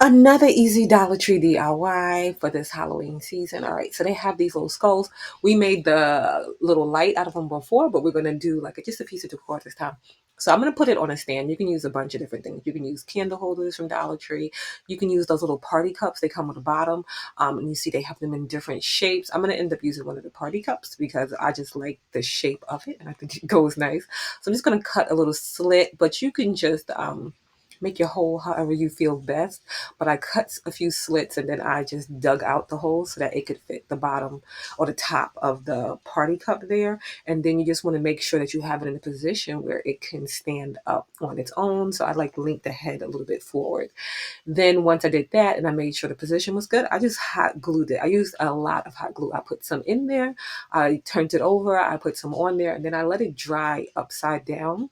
Another easy Dollar Tree DIY for this Halloween season. All right, so they have these little skulls. We made the little light out of them before, but we're gonna do like just a piece of decor this time. So I'm gonna put it on a stand. You can use a bunch of different things. You can use candle holders from Dollar Tree. You can use those little party cups. They come with a bottom, and you see they have them in different shapes. I'm gonna end up using one of the party cups because I just like the shape of it, and I think it goes nice. So I'm just gonna cut a little slit, but you can just make your hole however you feel best. But I cut a few slits and then I just dug out the hole so that it could fit the bottom or the top of the party cup there. And then you just want to make sure that you have it in a position where it can stand up on its own. So I like linked the head a little bit forward. Then once I did that and I made sure the position was good, I just hot glued it. I used a lot of hot glue. I put some in there, I turned it over, I put some on there, and then I let it dry upside down.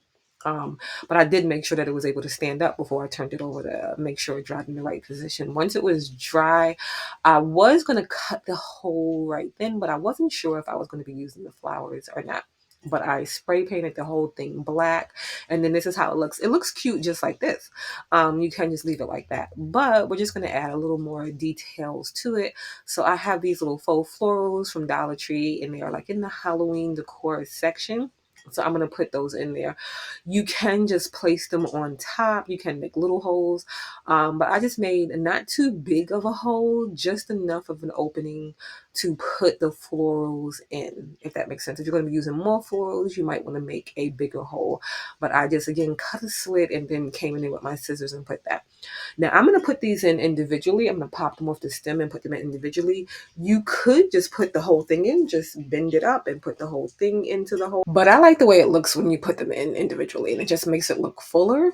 But I did make sure that it was able to stand up before I turned it over to make sure it dried in the right position. Once it was dry, I was going to cut the hole right then, but I wasn't sure if I was going to be using the flowers or not. But I spray painted the whole thing black, and then this is how it looks. It looks cute just like this. You can just leave it like that, but we're just going to add a little more details to it. So I have these little faux florals from Dollar Tree, and they are like in the Halloween decor section. So I'm going to put those in there. You can just place them on top. You can make little holes. But I just made not too big of a hole, just enough of an opening to put the florals in, if that makes sense. If you're going to be using more florals, you might want to make a bigger hole. But I just, again, cut a slit and then came in there with my scissors and put that. Now I'm going to put these in individually. I'm going to pop them off the stem and put them in individually. You could just put the whole thing in, just bend it up and put the whole thing into the hole. But I like the way it looks when you put them in individually, and it just makes it look fuller.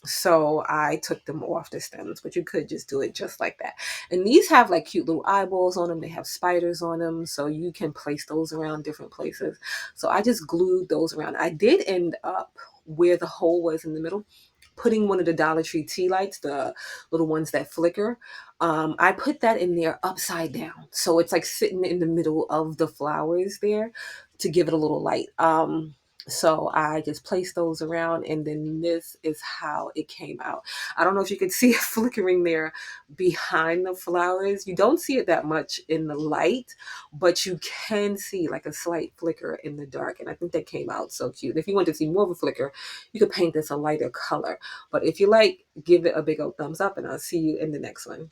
So I took them off the stems, but you could just do it just like that. And these have like cute little eyeballs on them. They have spiders on them, so you can place those around different places. So I just glued those around. I did end up where the hole was in the middle, putting one of the Dollar Tree tea lights, the little ones that flicker. I put that in there upside down. So it's like sitting in the middle of the flowers there to give it a little light. So I just placed those around, and then this is how it came out. I don't know if you can see it flickering there behind the flowers. You don't see it that much in the light, but you can see like a slight flicker in the dark. And I think that came out so cute. If you want to see more of a flicker, you could paint this a lighter color. But if you like, give it a big old thumbs up, and I'll see you in the next one.